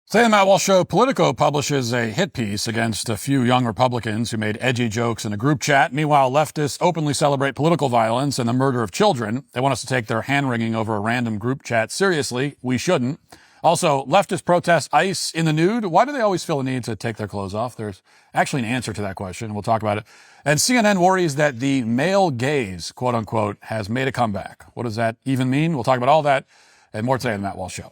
Today on the Matt Walsh Show, Politico publishes a hit piece against a few young Republicans who made edgy jokes in a group chat. Meanwhile, leftists openly celebrate political violence and the murder of children. They want us to take their hand-wringing over a random group chat seriously. We shouldn't. Also, leftists protest ICE in the nude. Why do they always feel the need to take their clothes off? There's actually an answer to that question. We'll talk about it. And CNN worries that the male gaze, quote unquote, has made a comeback. What does that even mean? We'll talk about all that and more today on the Matt Walsh Show.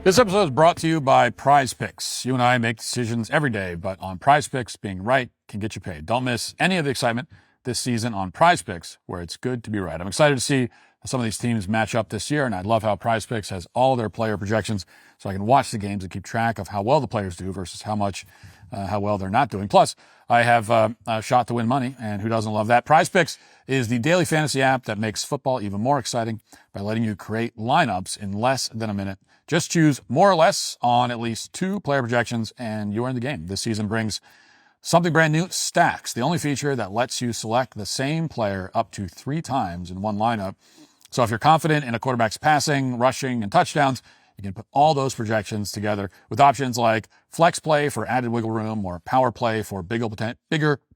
This episode is brought to you by Prize Picks. You and I make decisions every day, but on Prize Picks, being right can get you paid. Don't miss any of the excitement this season on Prize Picks, where it's good to be right. I'm excited to see some of these teams match up this year, and I love how Prize Picks has all their player projections, so I can watch the games and keep track of how well the players do versus how well they're not doing. Plus, I have a shot to win money, and who doesn't love that? Prize Picks is the daily fantasy app that makes football even more exciting by letting you create lineups in less than a minute. Just choose more or less on at least 2 player projections, and you're in the game. This season brings something brand new, Stacks, the only feature that lets you select the same player up to 3 times in one lineup. So if you're confident in a quarterback's passing, rushing, and touchdowns, you can put all those projections together with options like flex play for added wiggle room or power play for bigger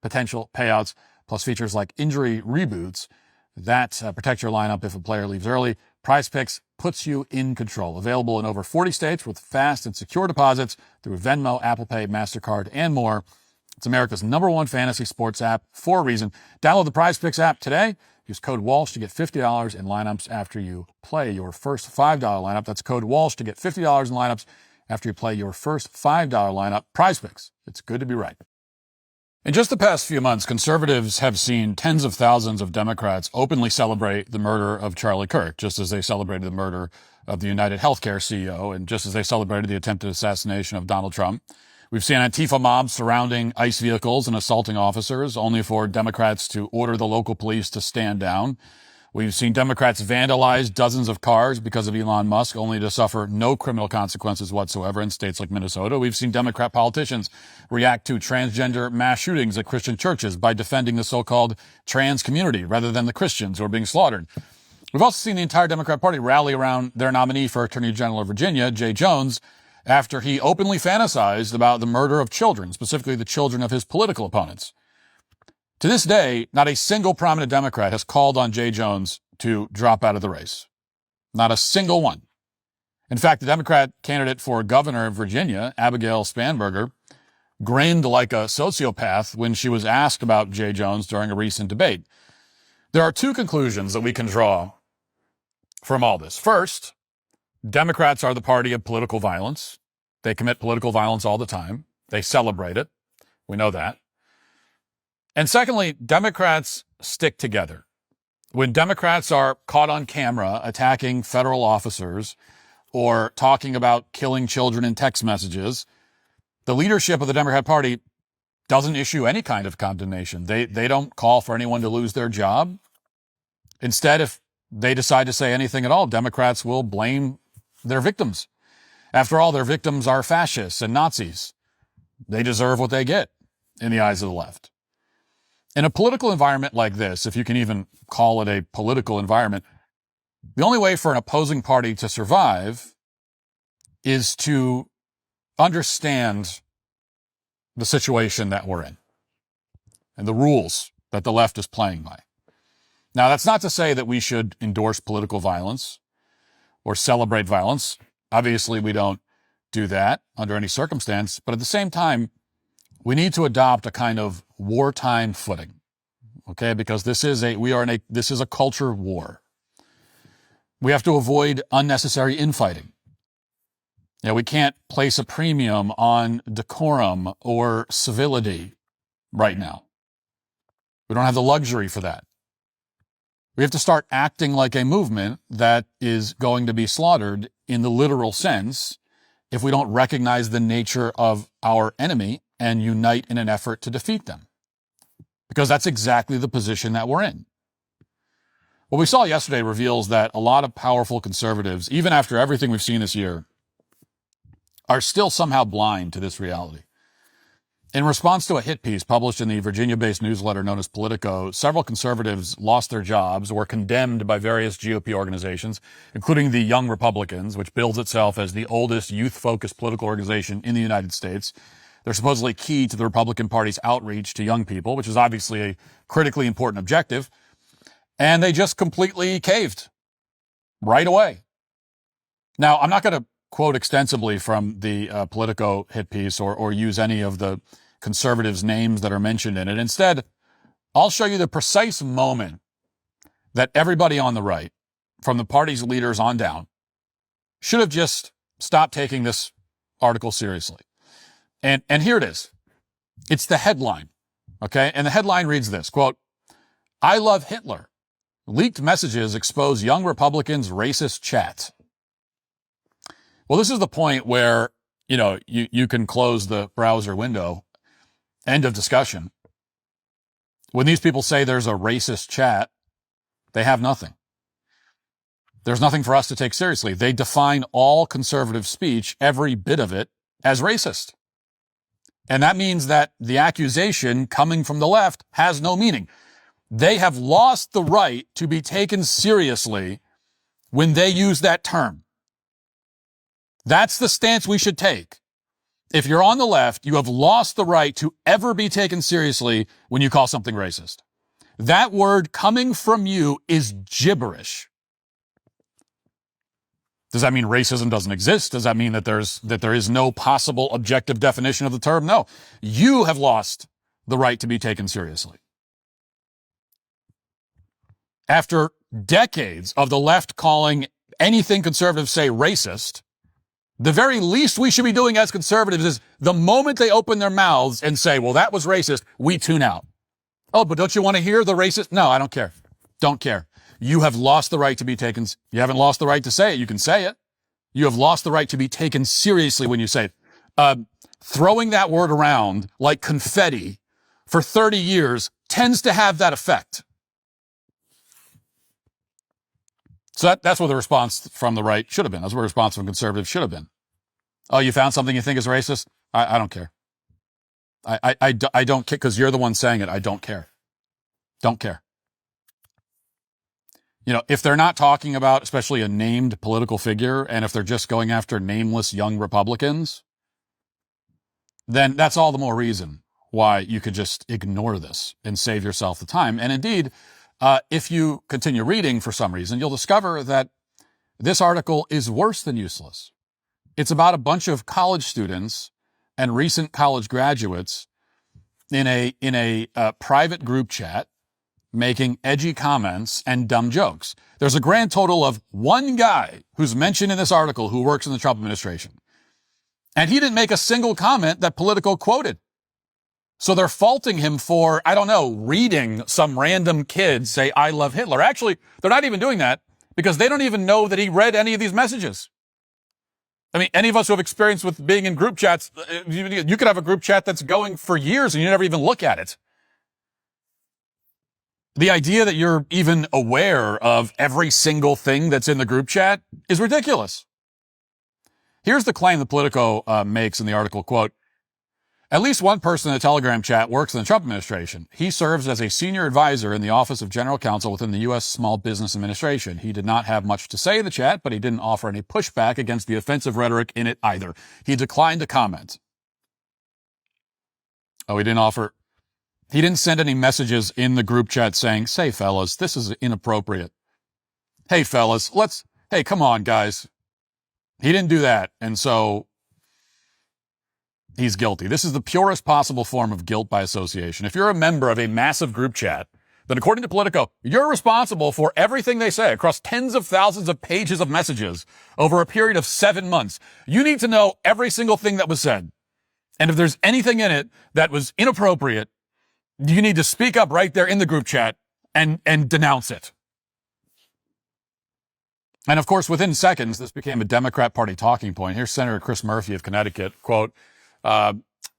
potential payouts, plus features like injury reboots that protect your lineup if a player leaves early. Prize Picks puts you in control. Available in over 40 states with fast and secure deposits through Venmo, Apple Pay, MasterCard, and more. It's America's #1 fantasy sports app for a reason. Download the Prize Picks app today. Use code Walsh to get $50 in lineups after you play your first $5 lineup. That's code Walsh to get $50 in lineups after you play your first $5 lineup. Prize Picks. It's good to be right. In just the past few months, conservatives have seen tens of thousands of Democrats openly celebrate the murder of Charlie Kirk, just as they celebrated the murder of the United Healthcare CEO and just as they celebrated the attempted assassination of Donald Trump. We've seen Antifa mobs surrounding ICE vehicles and assaulting officers, only for Democrats to order the local police to stand down. We've seen Democrats vandalize dozens of cars because of Elon Musk, only to suffer no criminal consequences whatsoever in states like Minnesota. We've seen Democrat politicians react to transgender mass shootings at Christian churches by defending the so-called trans community rather than the Christians who are being slaughtered. We've also seen the entire Democrat Party rally around their nominee for Attorney General of Virginia, Jay Jones, after he openly fantasized about the murder of children, specifically the children of his political opponents. To this day, not a single prominent Democrat has called on Jay Jones to drop out of the race. Not a single one. In fact, the Democrat candidate for governor of Virginia, Abigail Spanberger, grinned like a sociopath when she was asked about Jay Jones during a recent debate. There are 2 conclusions that we can draw from all this. First, Democrats are the party of political violence. They commit political violence all the time. They celebrate it. We know that. And secondly, Democrats stick together. When Democrats are caught on camera attacking federal officers or talking about killing children in text messages, the leadership of the Democrat Party doesn't issue any kind of condemnation. They don't call for anyone to lose their job. Instead, if they decide to say anything at all, Democrats will blame their victims. After all, their victims are fascists and Nazis. They deserve what they get in the eyes of the left. In a political environment like this, if you can even call it a political environment, the only way for an opposing party to survive is to understand the situation that we're in and the rules that the left is playing by. Now, that's not to say that we should endorse political violence or celebrate violence. Obviously, we don't do that under any circumstance. But at the same time, we need to adopt a kind of wartime footing, okay? Because this is a culture war. We have to avoid unnecessary infighting. We can't place a premium on decorum or civility right now. We don't have the luxury for that. We have to start acting like a movement that is going to be slaughtered in the literal sense if we don't recognize the nature of our enemy and unite in an effort to defeat them. because that's exactly the position that we're in. What we saw yesterday reveals that a lot of powerful conservatives, even after everything we've seen this year, are still somehow blind to this reality. In response to a hit piece published in the Virginia-based newsletter known as Politico, several conservatives lost their jobs, were condemned by various GOP organizations, including the Young Republicans, which bills itself as the oldest youth-focused political organization in the United States. They're supposedly key to the Republican Party's outreach to young people, which is obviously a critically important objective. And they just completely caved right away. Now, I'm not going to quote extensively from the Politico hit piece or use any of the conservatives' names that are mentioned in it. Instead, I'll show you the precise moment that everybody on the right, from the party's leaders on down, should have just stopped taking this article seriously. And here it is. It's the headline, okay? And the headline reads this, quote, "I love Hitler. Leaked messages expose young Republicans' racist chat." Well, this is the point where, you can close the browser window. End of discussion. When these people say there's a racist chat, they have nothing. There's nothing for us to take seriously. They define all conservative speech, every bit of it, as racist. And that means that the accusation coming from the left has no meaning. They have lost the right to be taken seriously when they use that term. That's the stance we should take. If you're on the left, you have lost the right to ever be taken seriously when you call something racist. That word coming from you is gibberish. Does that mean racism doesn't exist? Does that mean that there is no possible objective definition of the term? No. You have lost the right to be taken seriously. After decades of the left calling anything conservatives say racist, the very least we should be doing as conservatives is the moment they open their mouths and say, well, that was racist, we tune out. Oh, but don't you want to hear the racist? No, I don't care. Don't care. You have lost the right to be taken. You haven't lost the right to say it. You can say it. You have lost the right to be taken seriously when you say it. Throwing that word around like confetti for 30 years tends to have that effect. So that's what the response from the right should have been. That's what the response from conservatives should have been. Oh, you found something you think is racist? I don't care. I don't care because you're the one saying it. I don't care. Don't care. If they're not talking about especially a named political figure, and if they're just going after nameless young Republicans, then that's all the more reason why you could just ignore this and save yourself the time. And indeed, if you continue reading for some reason, you'll discover that this article is worse than useless. It's about a bunch of college students and recent college graduates in a private group chat making edgy comments and dumb jokes. There's a grand total of one guy who's mentioned in this article who works in the Trump administration. And he didn't make a single comment that Politico quoted. So they're faulting him for, reading some random kid say, I love Hitler. Actually, they're not even doing that because they don't even know that he read any of these messages. I mean, any of us who have experience with being in group chats, you could have a group chat that's going for years and you never even look at it. The idea that you're even aware of every single thing that's in the group chat is ridiculous. Here's the claim that Politico makes in the article, quote, "At least one person in the Telegram chat works in the Trump administration. He serves as a senior advisor in the Office of General Counsel within the U.S. Small Business Administration. He did not have much to say in the chat, but he didn't offer any pushback against the offensive rhetoric in it either. He declined to comment." Oh, he didn't send any messages in the group chat saying, "Say, fellas, this is inappropriate. Hey, fellas, hey, come on, guys." He didn't do that. And so he's guilty. This is the purest possible form of guilt by association. If you're a member of a massive group chat, then according to Politico, you're responsible for everything they say across tens of thousands of pages of messages over a period of 7 months. You need to know every single thing that was said. And if there's anything in it that was inappropriate, you need to speak up right there in the group chat and denounce it. And of course, within seconds, this became a Democrat Party talking point. Here's Senator Chris Murphy of Connecticut, quote,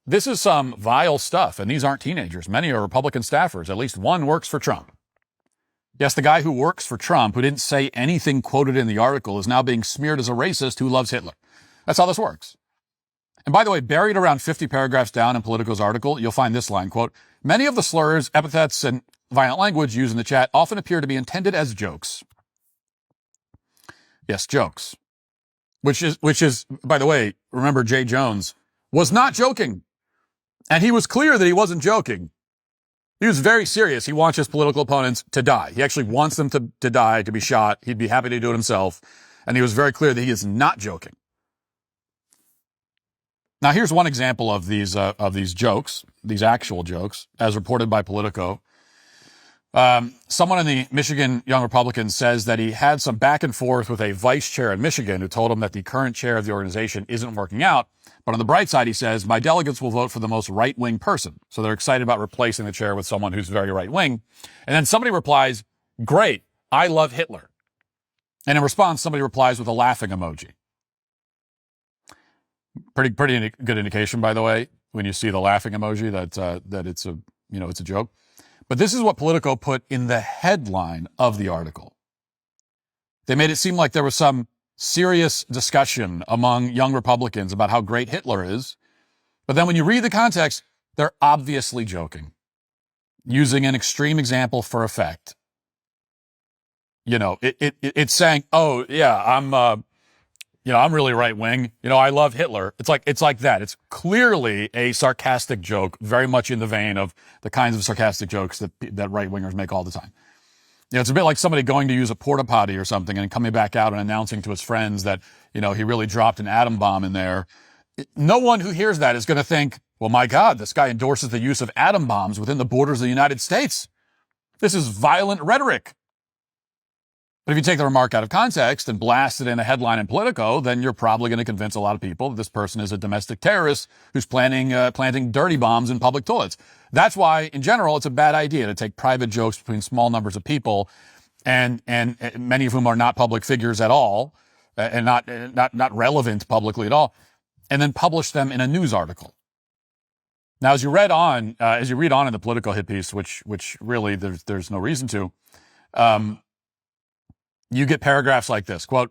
This is some vile stuff, and these aren't teenagers. Many are Republican staffers. At least one works for Trump. Yes, the guy who works for Trump, who didn't say anything quoted in the article, is now being smeared as a racist who loves Hitler. That's how this works. And by the way, buried around 50 paragraphs down in Politico's article, you'll find this line, quote, "Many of the slurs, epithets, and violent language used in the chat often appear to be intended as jokes." Yes, jokes. Which is, by the way, remember Jay Jones was not joking. And he was clear that he wasn't joking. He was very serious. He wants his political opponents to die. He actually wants them to die, to be shot. He'd be happy to do it himself. And he was very clear that he is not joking. Now, here's one example of these jokes, these actual jokes, as reported by Politico. Someone in the Michigan Young Republicans says that he had some back and forth with a vice chair in Michigan who told him that the current chair of the organization isn't working out. But on the bright side, he says, my delegates will vote for the most right-wing person. So they're excited about replacing the chair with someone who's very right-wing. And then somebody replies, great, I love Hitler. And in response, somebody replies with a laughing emoji. Pretty good indication, by the way, when you see the laughing emoji that it's a joke. But this is what Politico put in the headline of the article. They made it seem like there was some serious discussion among young Republicans about how great Hitler is. But then when you read the context, they're obviously joking, using an extreme example for effect. You know, it's saying, oh, yeah, I'm really right wing. I love Hitler. It's like that. It's clearly a sarcastic joke, very much in the vein of the kinds of sarcastic jokes that right wingers make all the time. It's a bit like somebody going to use a porta potty or something and coming back out and announcing to his friends that, he really dropped an atom bomb in there. No one who hears that is going to think, well, my God, this guy endorses the use of atom bombs within the borders of the United States. This is violent rhetoric. But if you take the remark out of context and blast it in a headline in Politico, then you're probably going to convince a lot of people that this person is a domestic terrorist who's planting dirty bombs in public toilets. That's why, in general, it's a bad idea to take private jokes between small numbers of people, and many of whom are not public figures at all, and not relevant publicly at all, and then publish them in a news article. Now, as you read on in the Politico hit piece, which really there's no reason to. You get paragraphs like this, quote,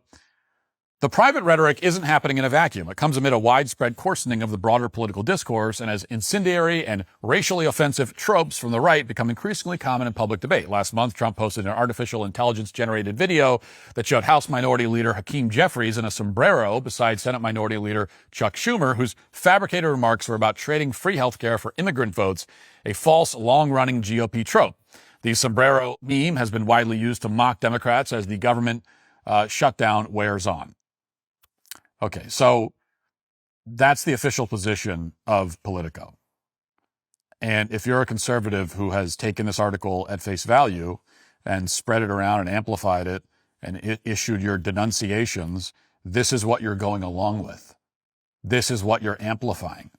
the private rhetoric isn't happening in a vacuum. It comes amid a widespread coarsening of the broader political discourse and as incendiary and racially offensive tropes from the right become increasingly common in public debate. Last month, Trump posted an artificial intelligence-generated video that showed House Minority Leader Hakeem Jeffries in a sombrero beside Senate Minority Leader Chuck Schumer, whose fabricated remarks were about trading free health care for immigrant votes, a false, long-running GOP trope. The sombrero meme has been widely used to mock Democrats as the government shutdown wears on. Okay, so that's the official position of Politico. And if you're a conservative who has taken this article at face value and spread it around and amplified it and issued your denunciations, this is what you're going along with. This is what you're amplifying.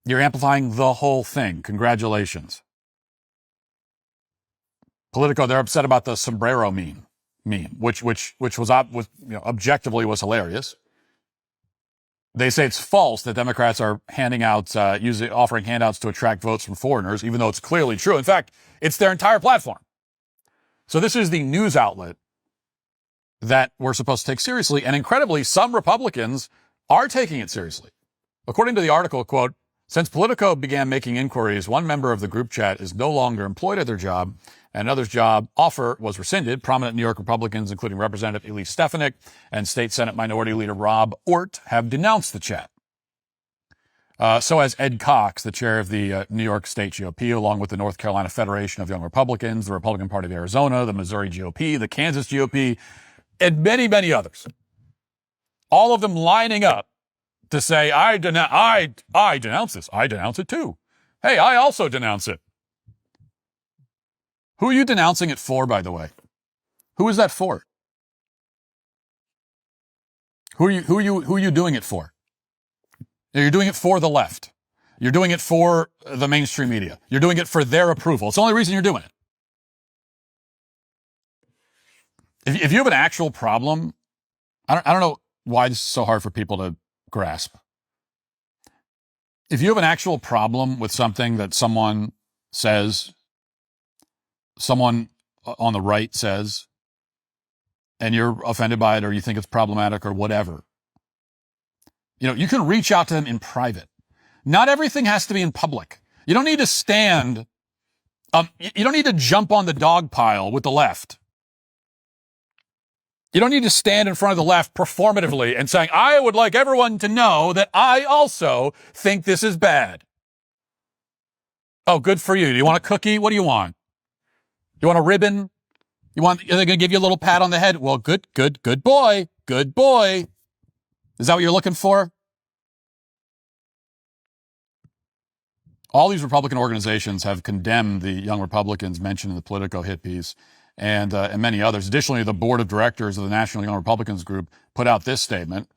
You're amplifying the whole thing. Congratulations. Politico, they're upset about the sombrero meme, which was objectively was hilarious. They say it's false that Democrats are offering handouts to attract votes from foreigners, even though it's clearly true. In fact, it's their entire platform. So this is the news outlet that we're supposed to take seriously, and incredibly, some Republicans are taking it seriously. According to the article, quote, since Politico began making inquiries, one member of the group chat is no longer employed at their job, and another's job offer was rescinded. Prominent New York Republicans, including Representative Elise Stefanik and State Senate Minority Leader Rob Ort, have denounced the chat. So has Ed Cox, the chair of the New York State GOP, along with the North Carolina Federation of Young Republicans, the Republican Party of Arizona, the Missouri GOP, the Kansas GOP, and many, many others. All of them lining up to say, I denounce this. I denounce it too. Hey, I also denounce it. Who are you denouncing it for, by the way? Who is that for? Who are you doing it for? You're doing it for the left. You're doing it for the mainstream media. You're doing it for their approval. It's the only reason you're doing it. If you have an actual problem, I don't know why this is so hard for people to grasp. If you have an actual problem with something that someone says, someone on the right says, and you're offended by it or you think it's problematic or whatever, you can reach out to them in private. Not everything has to be in public. You don't need to stand, you don't need to jump on the dog pile with the left. You don't need to stand in front of the left performatively and saying, I would like everyone to know that I also think this is bad. Oh, good for you. Do you want a cookie? What do you want? You want a ribbon? Are they going to give you a little pat on the head? Well, good boy. Good boy. Is that what you're looking for? All these Republican organizations have condemned the young Republicans mentioned in the Politico hit piece and many others. Additionally, the board of directors of the National Young Republicans Group put out this statement.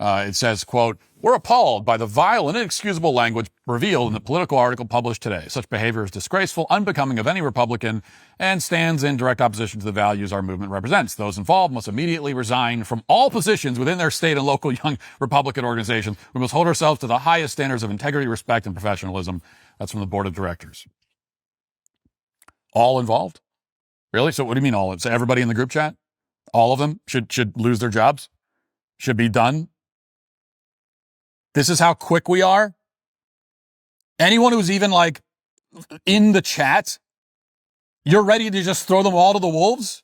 It says, quote, we're appalled by the vile and inexcusable language revealed in the Politico article published today. Such behavior is disgraceful, unbecoming of any Republican, and stands in direct opposition to the values our movement represents. Those involved must immediately resign from all positions within their state and local young Republican organizations. We must hold ourselves to the highest standards of integrity, respect, and professionalism. That's from the board of directors. All involved? Really? So what do you mean all? So everybody in the group chat? All of them should lose their jobs? Should be done? This is how quick we are? Anyone who's even like in the chat, you're ready to just throw them all to the wolves?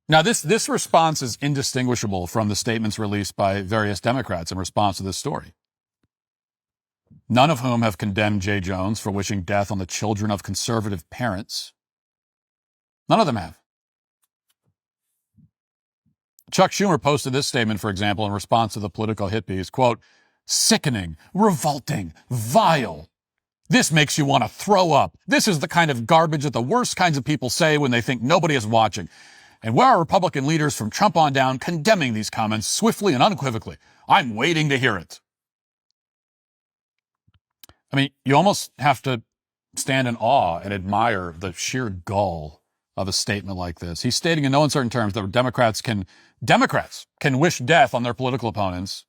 Now, this response is indistinguishable from the statements released by various Democrats in response to this story, none of whom have condemned Jay Jones for wishing death on the children of conservative parents. None of them have. Chuck Schumer posted this statement, for example, in response to the Politico hit piece, quote, sickening, revolting, vile. This makes you want to throw up. This is the kind of garbage that the worst kinds of people say when they think nobody is watching. And where are Republican leaders from Trump on down condemning these comments swiftly and unequivocally? I'm waiting to hear it. I mean, you almost have to stand in awe and admire the sheer gall of a statement like this. He's stating in no uncertain terms that Democrats can wish death on their political opponents,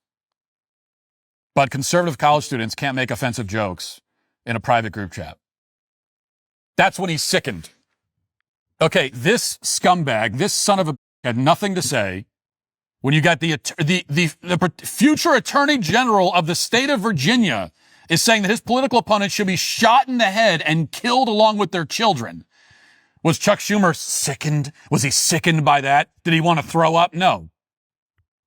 but conservative college students can't make offensive jokes in a private group chat. That's when he's sickened. Okay, this scumbag, this son of a had nothing to say when you got the future attorney general of the state of Virginia is saying that his political opponents should be shot in the head and killed along with their children. Was Chuck Schumer sickened? Was he sickened by that? Did he want to throw up? No.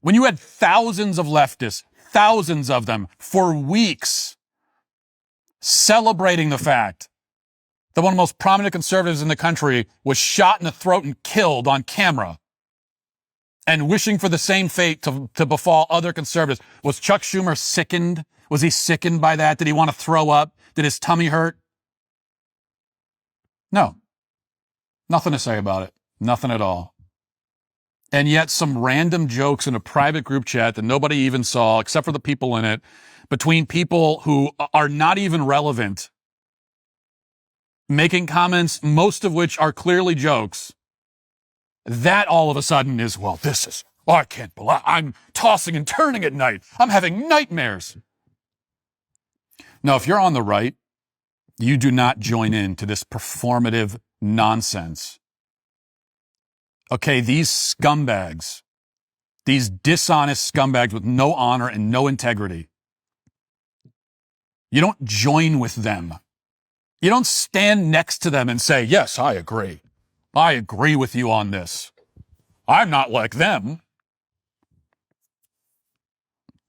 When you had thousands of leftists, thousands of them for weeks celebrating the fact that one of the most prominent conservatives in the country was shot in the throat and killed on camera and wishing for the same fate to befall other conservatives, was Chuck Schumer sickened? Was he sickened by that? Did he want to throw up? Did his tummy hurt? No. Nothing to say about it. Nothing at all. And yet some random jokes in a private group chat that nobody even saw except for the people in it, between people who are not even relevant, making comments, most of which are clearly jokes, that all of a sudden is, well, I can't believe, I'm tossing and turning at night. I'm having nightmares. No, if you're on the right, you do not join in to this performative nonsense. Okay, these scumbags, these dishonest scumbags with no honor and no integrity, you don't join with them. You don't stand next to them and say, yes, I agree. I agree with you on this. I'm not like them.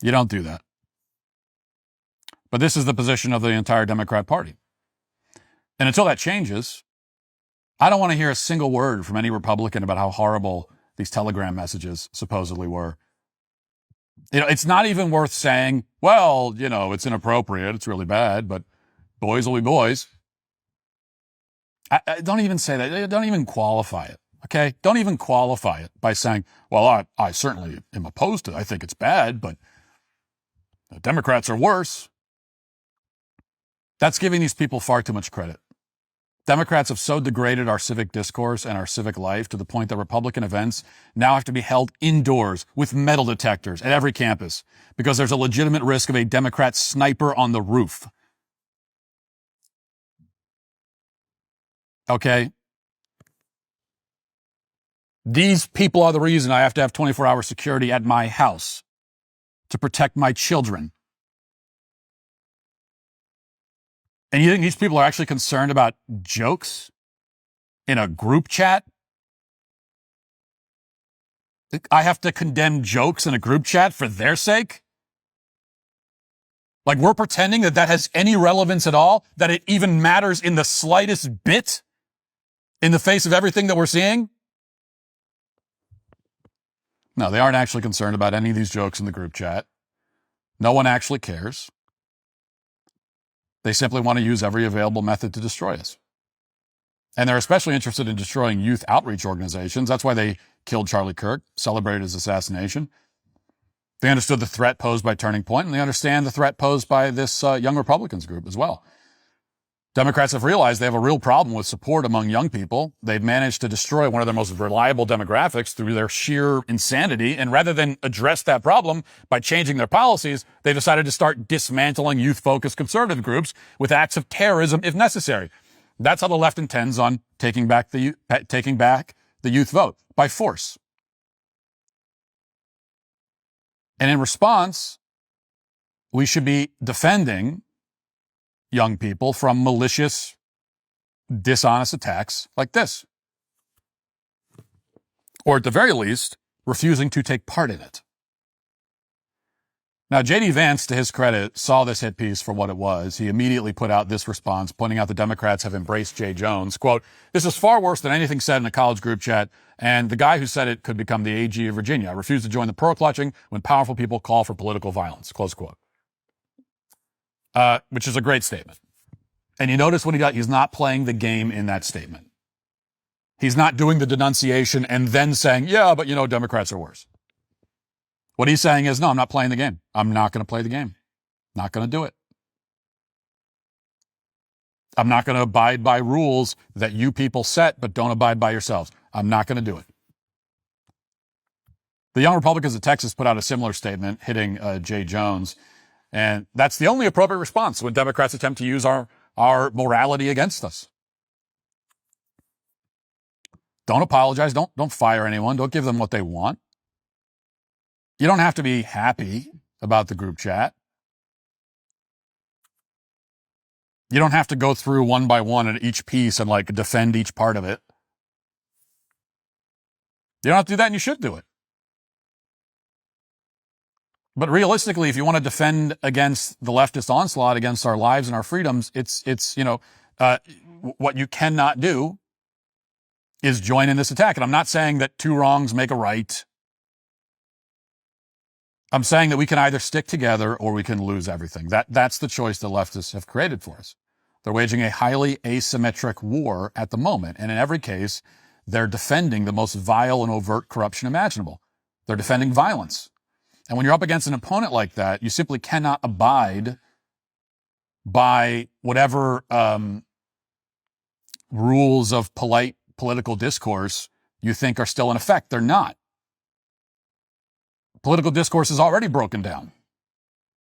You don't do that. But this is the position of the entire Democrat Party. And until that changes, I don't want to hear a single word from any Republican about how horrible these Telegram messages supposedly were. It's not even worth saying, well, it's inappropriate, it's really bad, but boys will be boys. I don't even say that. Don't even qualify it, okay? Don't even qualify it by saying, well, I certainly am opposed to it. I think it's bad, but the Democrats are worse. That's giving these people far too much credit. Democrats have so degraded our civic discourse and our civic life to the point that Republican events now have to be held indoors with metal detectors at every campus because there's a legitimate risk of a Democrat sniper on the roof. Okay? These people are the reason I have to have 24-hour security at my house to protect my children. And you think these people are actually concerned about jokes in a group chat? I have to condemn jokes in a group chat for their sake? Like we're pretending that that has any relevance at all? That it even matters in the slightest bit in the face of everything that we're seeing? No, they aren't actually concerned about any of these jokes in the group chat. No one actually cares. They simply want to use every available method to destroy us. And they're especially interested in destroying youth outreach organizations. That's why they killed Charlie Kirk, celebrated his assassination. They understood the threat posed by Turning Point, and they understand the threat posed by this Young Republicans group as well. Democrats have realized they have a real problem with support among young people. They've managed to destroy one of their most reliable demographics through their sheer insanity. And rather than address that problem by changing their policies, they decided to start dismantling youth-focused conservative groups with acts of terrorism if necessary. That's how the left intends on taking back the youth vote, by force. And in response, we should be defending young people from malicious, dishonest attacks like this. Or at the very least, refusing to take part in it. Now, J.D. Vance, to his credit, saw this hit piece for what it was. He immediately put out this response, pointing out the Democrats have embraced Jay Jones. Quote, "This is far worse than anything said in a college group chat, and the guy who said it could become the AG of Virginia. I refuse to join the pearl clutching when powerful people call for political violence." Close quote. Which is a great statement. And you notice what he's not playing the game in that statement. He's not doing the denunciation and then saying, yeah, but Democrats are worse. What he's saying is, no, I'm not playing the game. I'm not going to play the game. Not going to do it. I'm not going to abide by rules that you people set, but don't abide by yourselves. I'm not going to do it. The Young Republicans of Texas put out a similar statement hitting Jay Jones. And that's the only appropriate response when Democrats attempt to use our morality against us. Don't apologize. Don't fire anyone. Don't give them what they want. You don't have to be happy about the group chat. You don't have to go through one by one at each piece and defend each part of it. You don't have to do that, and you should do it. But realistically, if you want to defend against the leftist onslaught against our lives and our freedoms, it's what you cannot do is join in this attack. And I'm not saying that two wrongs make a right. I'm saying that we can either stick together or we can lose everything. That's the choice the leftists have created for us. They're waging a highly asymmetric war at the moment. And in every case, they're defending the most vile and overt corruption imaginable. They're defending violence. And when you're up against an opponent like that, you simply cannot abide by whatever rules of polite political discourse you think are still in effect. They're not. Political discourse is already broken down.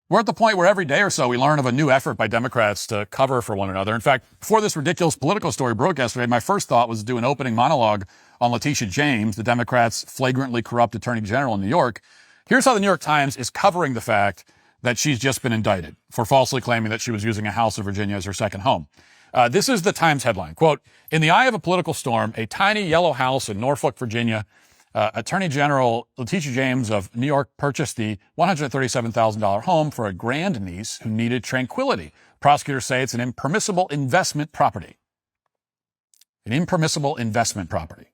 We're at the point where every day or so we learn of a new effort by Democrats to cover for one another. In fact, before this ridiculous Politico story broke yesterday, my first thought was to do an opening monologue on Letitia James, the Democrats' flagrantly corrupt attorney general in New York. Here's how the New York Times is covering the fact that she's just been indicted for falsely claiming that she was using a house in Virginia as her second home. This is the Times headline. Quote, "In the eye of a political storm, a tiny yellow house in Norfolk, Virginia, Attorney General Letitia James of New York purchased the $137,000 home for a grandniece who needed tranquility. Prosecutors say it's an impermissible investment property." An impermissible investment property.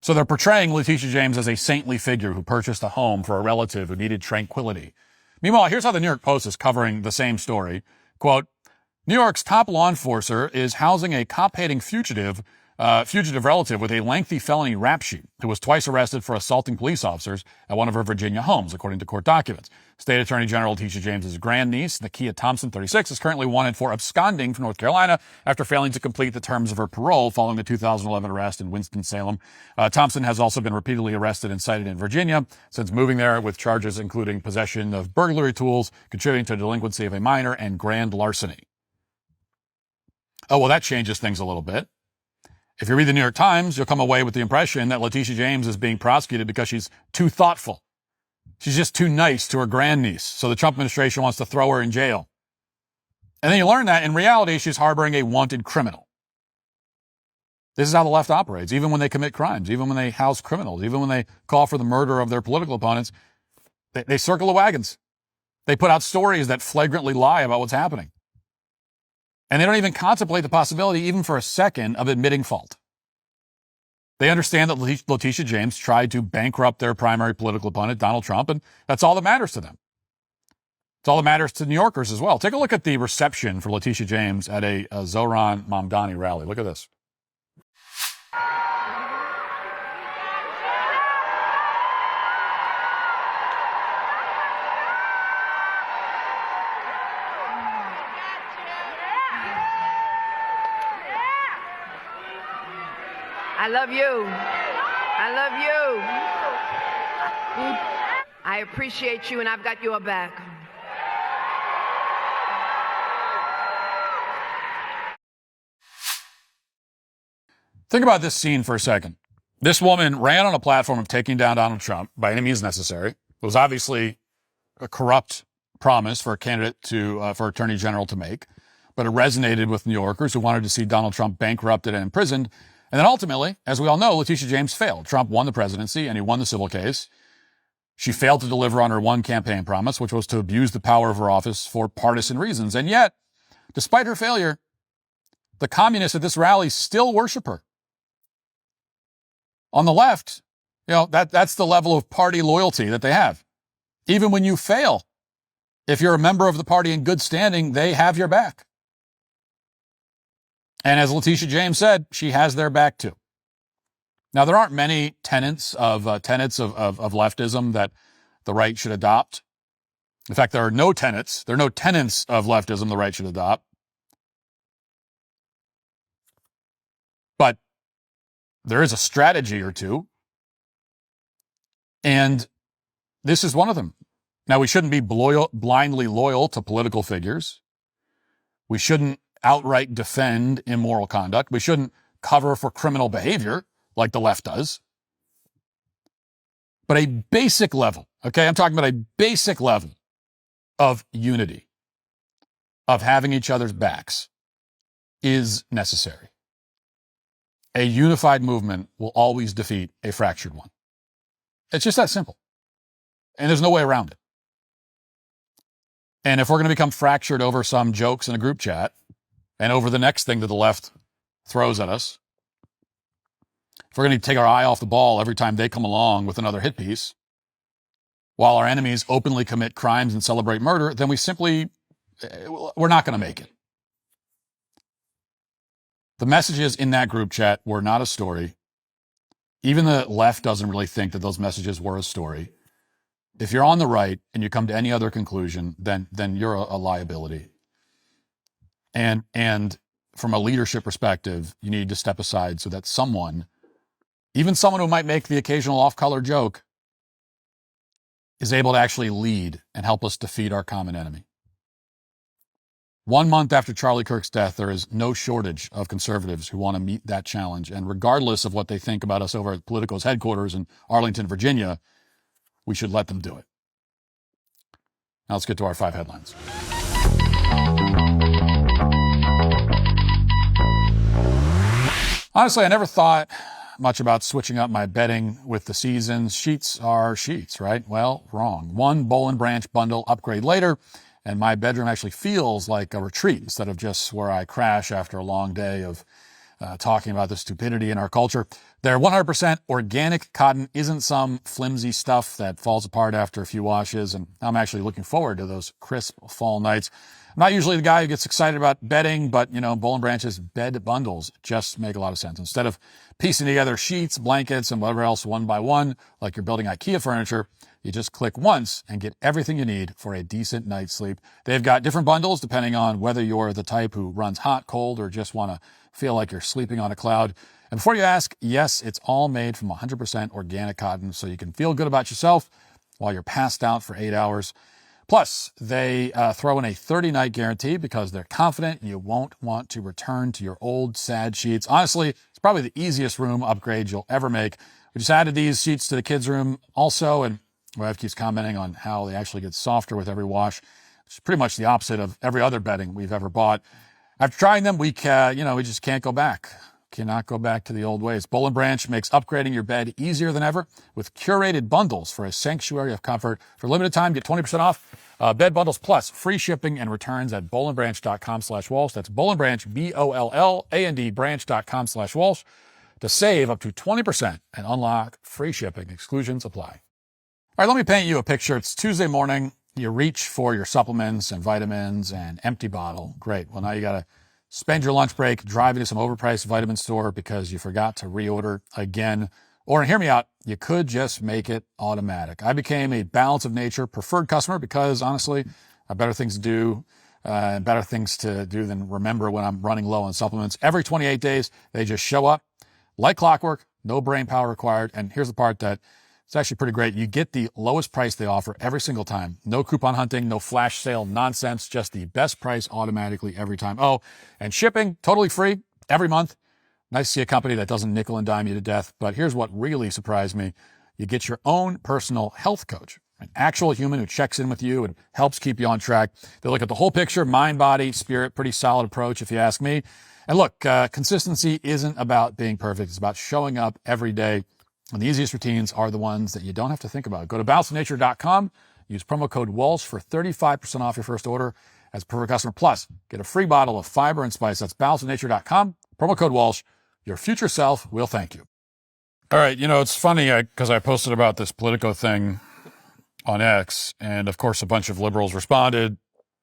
So they're portraying Letitia James as a saintly figure who purchased a home for a relative who needed tranquility. Meanwhile, here's how the New York Post is covering the same story. Quote, "New York's top law enforcer is housing a cop-hating fugitive fugitive relative with a lengthy felony rap sheet who was twice arrested for assaulting police officers at one of her Virginia homes, according to court documents. State Attorney General Letitia James's grandniece, Nakia Thompson, 36, is currently wanted for absconding from North Carolina after failing to complete the terms of her parole following the 2011 arrest in Winston-Salem. Thompson has also been repeatedly arrested and cited in Virginia since moving there with charges including possession of burglary tools, contributing to the delinquency of a minor, and grand larceny. Oh, well, that changes things a little bit. If you read the New York Times, you'll come away with the impression that Letitia James is being prosecuted because she's too thoughtful. She's just too nice to her grandniece, so the Trump administration wants to throw her in jail. And then you learn that in reality, she's harboring a wanted criminal. This is how the left operates, even when they commit crimes, even when they house criminals, even when they call for the murder of their political opponents. They circle the wagons. They put out stories that flagrantly lie about what's happening. And they don't even contemplate the possibility, even for a second, of admitting fault. They understand that Letitia James tried to bankrupt their primary political opponent, Donald Trump, and that's all that matters to them. It's all that matters to New Yorkers as well. Take a look at the reception for Letitia James at a Zohran Mamdani rally. Look at this. I love you. I love you. I appreciate you, and I've got your back. Think about this scene for a second. This woman ran on a platform of taking down Donald Trump by any means necessary. It was obviously a corrupt promise for a candidate for Attorney General to make, but it resonated with New Yorkers who wanted to see Donald Trump bankrupted and imprisoned. And then ultimately, as we all know, Letitia James failed. Trump won the presidency and he won the civil case. She failed to deliver on her one campaign promise, which was to abuse the power of her office for partisan reasons. And yet, despite her failure, the communists at this rally still worship her. On the left, that's the level of party loyalty that they have. Even when you fail, if you're a member of the party in good standing, they have your back. And as Letitia James said, she has their back too. Now, there aren't many tenets of leftism that the right should adopt. In fact, there are no tenets. There are no tenets of leftism the right should adopt. But there is a strategy or two. And this is one of them. Now, we shouldn't be blindly loyal to political figures. We shouldn't outright defend immoral conduct. We shouldn't cover for criminal behavior like the left does. But a basic level, okay, I'm talking about a basic level of unity, of having each other's backs, is necessary. A unified movement will always defeat a fractured one. It's just that simple. And there's no way around it. And if we're going to become fractured over some jokes in a group chat, and over the next thing that the left throws at us, if we're going to take our eye off the ball every time they come along with another hit piece, while our enemies openly commit crimes and celebrate murder, then we're not going to make it. The messages in that group chat were not a story. Even the left doesn't really think that those messages were a story. If you're on the right and you come to any other conclusion, then you're a liability. And from a leadership perspective, you need to step aside so that someone, even someone who might make the occasional off-color joke, is able to actually lead and help us defeat our common enemy. 1 month after Charlie Kirk's death, there is no shortage of conservatives who want to meet that challenge. And regardless of what they think about us over at Politico's headquarters in Arlington, Virginia, we should let them do it. Now let's get to our 5 headlines. Honestly, I never thought much about switching up my bedding with the seasons. Sheets are sheets, right? Well, wrong. One Boll and Branch bundle upgrade later, and my bedroom actually feels like a retreat instead of just where I crash after a long day of talking about the stupidity in our culture. Their 100% organic cotton isn't some flimsy stuff that falls apart after a few washes, and I'm actually looking forward to those crisp fall nights. I'm not usually the guy who gets excited about bedding, but, Boll and Branch's bed bundles just make a lot of sense. Instead of piecing together sheets, blankets, and whatever else one by one, like you're building IKEA furniture, you just click once and get everything you need for a decent night's sleep. They've got different bundles depending on whether you're the type who runs hot, cold, or just want to feel like you're sleeping on a cloud. And before you ask, yes, it's all made from 100% organic cotton, so you can feel good about yourself while you're passed out for 8 hours. Plus, they throw in a 30-night guarantee because they're confident you won't want to return to your old sad sheets. Honestly, it's probably the easiest room upgrade you'll ever make. We just added these sheets to the kids' room also, and my wife keeps commenting on how they actually get softer with every wash, which is pretty much the opposite of every other bedding we've ever bought. After trying them, we just can't go back. Cannot go back to the old ways. Boll and Branch makes upgrading your bed easier than ever with curated bundles for a sanctuary of comfort. For a limited time, get 20% off bed bundles plus free shipping and returns at bollandbranch.com/Walsh. That's Boll and Branch, BOLLAND branch.com/Walsh to save up to 20% and unlock free shipping. Exclusions apply. All right, let me paint you a picture. It's Tuesday morning. You reach for your supplements and vitamins and empty bottle. Great. Well, now you got to spend your lunch break driving to some overpriced vitamin store because you forgot to reorder again. Or, hear me out, you could just make it automatic. I became a Balance of Nature preferred customer because, honestly, I have better things to do than remember when I'm running low on supplements. Every 28 days, they just show up like clockwork, no brain power required. And here's the part that it's actually pretty great. You get the lowest price they offer every single time. No coupon hunting, no flash sale nonsense, just the best price automatically every time. Oh, and shipping, totally free every month. Nice to see a company that doesn't nickel and dime you to death. But here's what really surprised me. You get your own personal health coach, an actual human who checks in with you and helps keep you on track. They look at the whole picture, mind, body, spirit, pretty solid approach if you ask me. And look, consistency isn't about being perfect. It's about showing up every day. And the easiest routines are the ones that you don't have to think about. Go to balanceofnature.com, use promo code Walsh for 35% off your first order as a preferred customer. Plus, get a free bottle of fiber and spice. That's balanceofnature.com, promo code Walsh. Your future self will thank you. All right, it's funny because I posted about this Politico thing on X, and of course a bunch of liberals responded,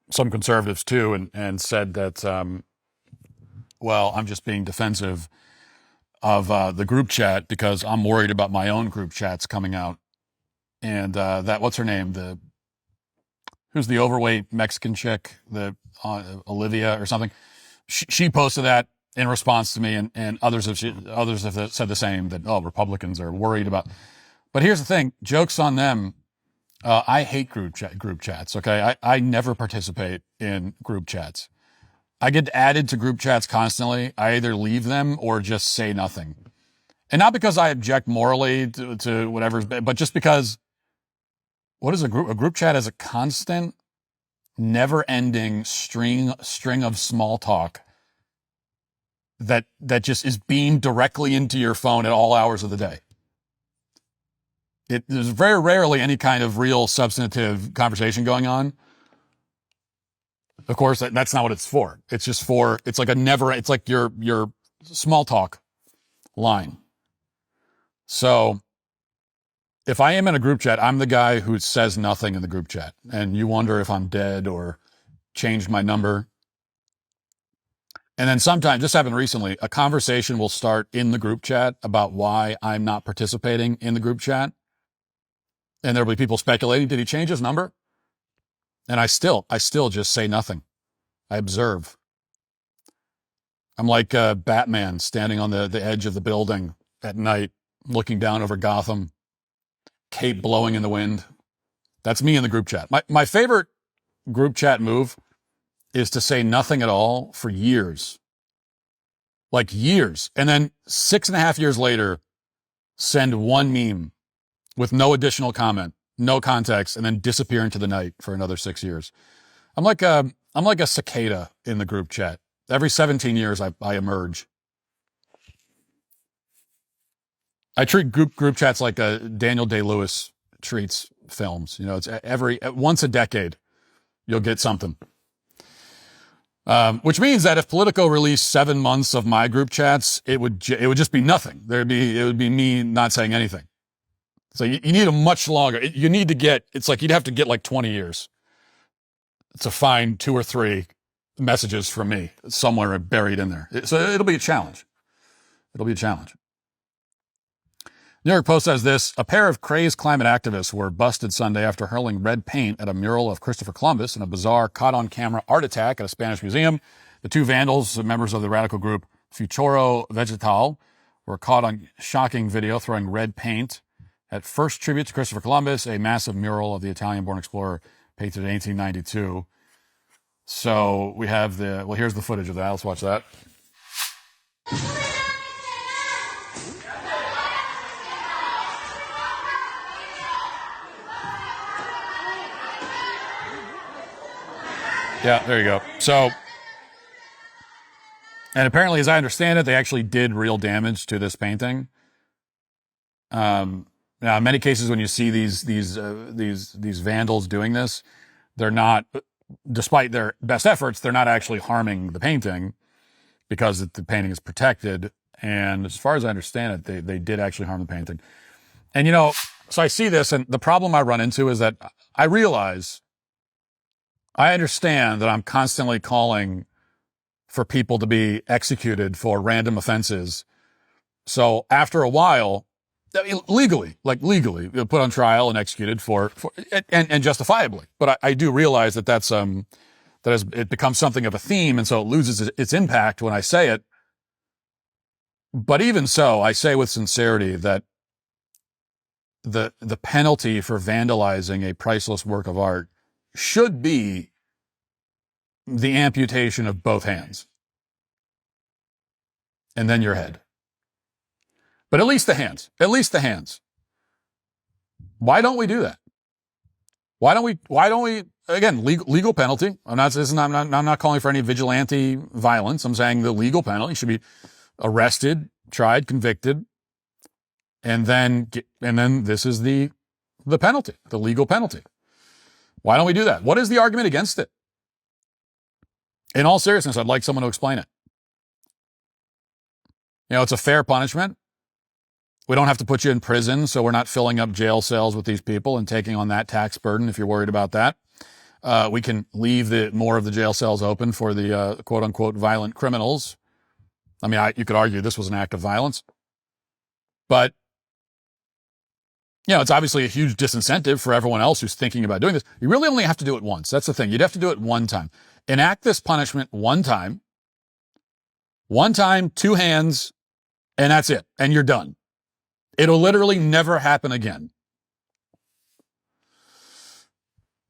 some conservatives too, and said that, I'm just being defensive of the group chat because I'm worried about my own group chats coming out. And what's her name? Who's the overweight Mexican chick? Olivia or something. She posted that in response to me, and others have said the same, that, Republicans are worried about. But here's the thing, joke's on them. I hate group chats, okay? I never participate in group chats. I get added to group chats constantly. I either leave them or just say nothing. And not because I object morally to whatever's, but just because what is a group? A group chat is a constant, never-ending string of small talk that just is beamed directly into your phone at all hours of the day. There's very rarely any kind of real substantive conversation going on. Of course, that's not what it's for. It's just it's like your small talk line. So if I am in a group chat, I'm the guy who says nothing in the group chat. And you wonder if I'm dead or changed my number. And then sometimes, this happened recently, a conversation will start in the group chat about why I'm not participating in the group chat. And there'll be people speculating, did he change his number? And I still just say nothing. I observe. I'm like Batman standing on the edge of the building at night, looking down over Gotham, cape blowing in the wind. That's me in the group chat. My favorite group chat move is to say nothing at all for years. Like years. And then 6.5 years later, send one meme with no additional comment, no context, and then disappear into the night for another 6 years. I'm like a cicada in the group chat. Every 17 years, I emerge. I treat group chats like Daniel Day-Lewis treats films. It's once a decade, you'll get something. Which means that if Politico released 7 months of my group chats, it would just be nothing. It would be me not saying anything. So you need a much longer. It's like you'd have to get like 20 years. to find 2 or 3 messages from me somewhere buried in there. So it'll be a challenge. It'll be a challenge. New York Post says this: a pair of crazed climate activists were busted Sunday after hurling red paint at a mural of Christopher Columbus in a bizarre caught-on-camera art attack at a Spanish museum. The 2 vandals, members of the radical group Futuro Vegetal, were caught on shocking video throwing red paint at First Tribute to Christopher Columbus, a massive mural of the Italian-born explorer painted in 1892. So we have here's the footage of that. Let's watch that. Yeah, there you go. So, and apparently, as I understand it, they actually did real damage to this painting. Now, in many cases, when you see these vandals doing this, they're not, despite their best efforts, they're not actually harming the painting because the painting is protected. And as far as I understand it, they did actually harm the painting. And so I see this, and the problem I run into is that I understand that I'm constantly calling for people to be executed for random offenses. So after a while, legally, put on trial and executed for and justifiably. But I do realize that it becomes something of a theme, and so it loses its impact when I say it. But even so, I say with sincerity that the penalty for vandalizing a priceless work of art should be the amputation of both hands. And then your head. But at least the hands. At least the hands. Why don't we do that? Why don't we again, legal penalty. I'm not calling for any vigilante violence. I'm saying the legal penalty should be arrested, tried, convicted, and then this is the penalty, the legal penalty. Why don't we do that? What is the argument against it? In all seriousness, I'd like someone to explain it. It's a fair punishment. We don't have to put you in prison, so we're not filling up jail cells with these people and taking on that tax burden if you're worried about that. We can leave more of the jail cells open for the quote-unquote violent criminals. I mean, you could argue this was an act of violence. But it's obviously a huge disincentive for everyone else who's thinking about doing this. You really only have to do it once. That's the thing. You'd have to do it one time. Enact this punishment one time, 2 hands, and that's it. And you're done. It'll literally never happen again.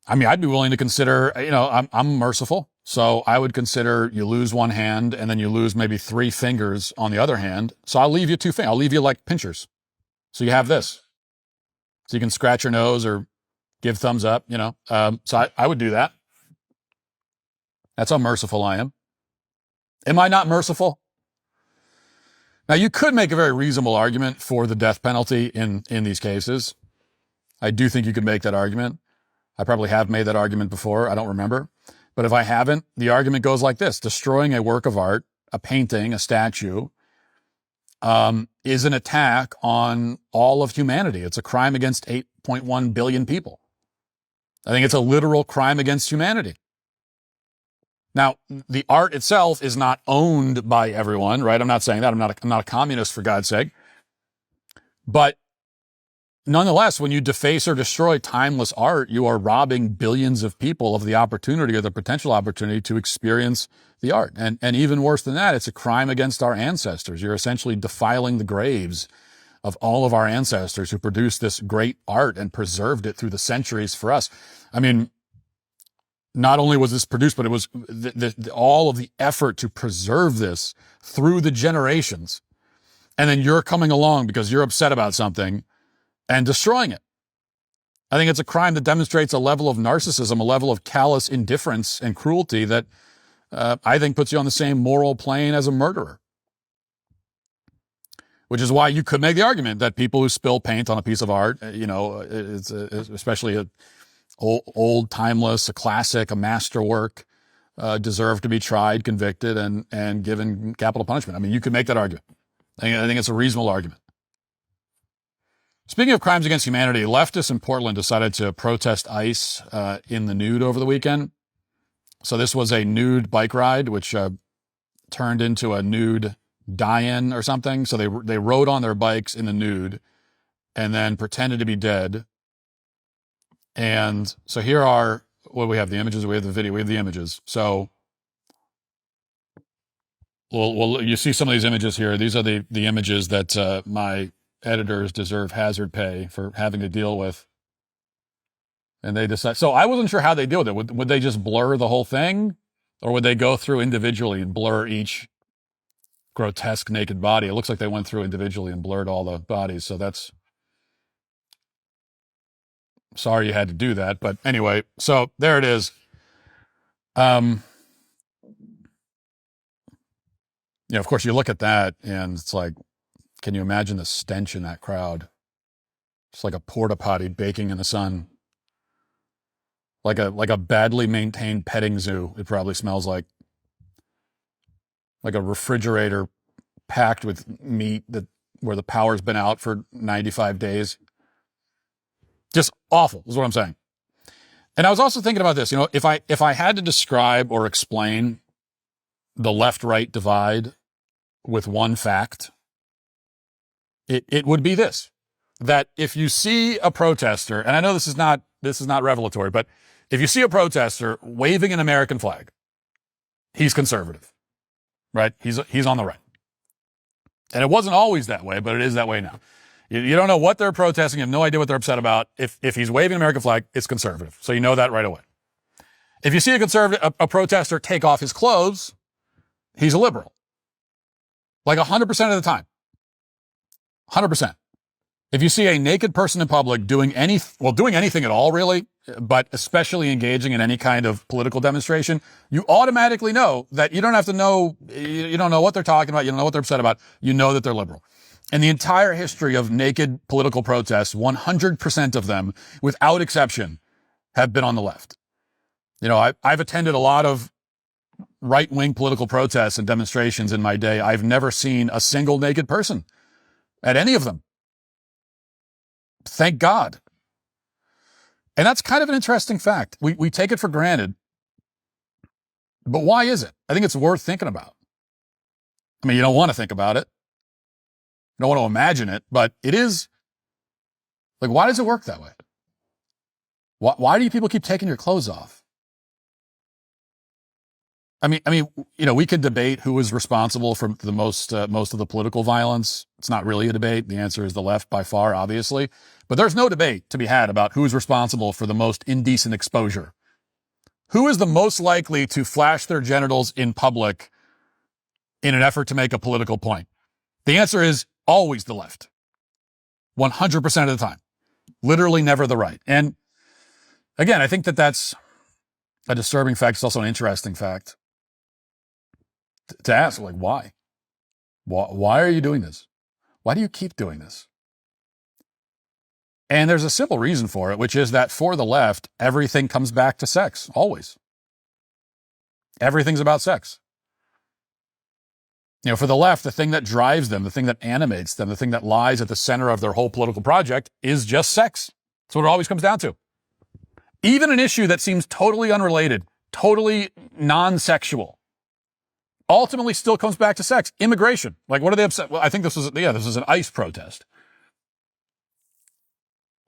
I mean, I'd be willing to consider, I'm merciful. So I would consider you lose 1 hand and then you lose maybe 3 fingers on the other hand. So I'll leave you 2 fingers. I'll leave you like pinchers. So you have this. So you can scratch your nose or give thumbs up, So I would do that. That's how merciful I am. Am I not merciful? Now, you could make a very reasonable argument for the death penalty in these cases. I do think you could make that argument. I probably have made that argument before. I don't remember. But if I haven't, the argument goes like this. Destroying a work of art, a painting, a statue, is an attack on all of humanity. It's a crime against 8.1 billion people. I think it's a literal crime against humanity. Now, the art itself is not owned by everyone, right? I'm not saying that. I'm not a communist, for God's sake. But nonetheless, when you deface or destroy timeless art, you are robbing billions of people of the opportunity or the potential opportunity to experience the art. And even worse than that, it's a crime against our ancestors. You're essentially defiling the graves of all of our ancestors who produced this great art and preserved it through the centuries for us. I mean, not only was this produced, but it was all of the effort to preserve this through the generations. And then you're coming along because you're upset about something and destroying it. I think it's a crime that demonstrates a level of narcissism, a level of callous indifference and cruelty that I think puts you on the same moral plane as a murderer. Which is why you could make the argument that people who spill paint on a piece of art, it's especially a old, timeless, a classic, a masterwork, deserve to be tried, convicted, and given capital punishment. I mean, you could make that argument. I think it's a reasonable argument. Speaking of crimes against humanity, leftists in Portland decided to protest ICE in the nude over the weekend. So this was a nude bike ride, which turned into a nude die-in or something. So they rode on their bikes in the nude and then pretended to be dead. And so here are what we have: the images, we have the video, we have the images. So well, you see some of these images here. These are the images that my editors deserve hazard pay for having to deal with. And they decide. So I wasn't sure how they deal with it. Would they just blur the whole thing, or would they go through individually and blur each grotesque naked body? It looks like they went through individually and blurred all the bodies. So that's, sorry you had to do that. But anyway, so there it is. Of course, you look at that and it's like, can you imagine the stench in that crowd? It's like a porta potty baking in the sun. Like a badly maintained petting zoo, it probably smells like a refrigerator packed with meat where the power's been out for 95 days. Just awful is what I'm saying. And I was also thinking about this, if I had to describe or explain the left-right divide with one fact, it would be this: that if you see a protester, and I know this is not revelatory, but if you see a protester waving an American flag, he's conservative, right? He's on the right. And it wasn't always that way, but it is that way now. You don't know what they're protesting. You have no idea what they're upset about. If he's waving an American flag, it's conservative. So you know that right away. If you see a protester take off his clothes, he's a liberal. Like 100% of the time. 100%. If you see a naked person in public doing anything at all, really, but especially engaging in any kind of political demonstration, you automatically know that you don't have to know, you don't know what they're talking about, you don't know what they're upset about, you know that they're liberal. And the entire history of naked political protests, 100% of them, without exception, have been on the left. I've attended a lot of right-wing political protests and demonstrations in my day. I've never seen a single naked person at any of them. Thank God. And that's kind of an interesting fact. We take it for granted. But why is it? I think it's worth thinking about. I mean, you don't want to think about it. You don't want to imagine it, but it is. Like, why does it work that way? Why do people keep taking your clothes off? I mean, we could debate who is responsible for the most of the political violence. It's not really a debate. The answer is the left by far, obviously. But there's no debate to be had about who is responsible for the most indecent exposure. Who is the most likely to flash their genitals in public in an effort to make a political point? The answer is always the left. 100% of the time. Literally never the right. And again, I think that's a disturbing fact. It's also an interesting fact to ask, like, why? Why are you doing this? Why do you keep doing this? And there's a simple reason for it, which is that for the left, everything comes back to sex, always. Everything's about sex. For the left, the thing that drives them, the thing that animates them, the thing that lies at the center of their whole political project is just sex. That's what it always comes down to. Even an issue that seems totally unrelated, totally non-sexual, ultimately still comes back to sex. Immigration. Like, what are they upset? Well, I think this was an ICE protest.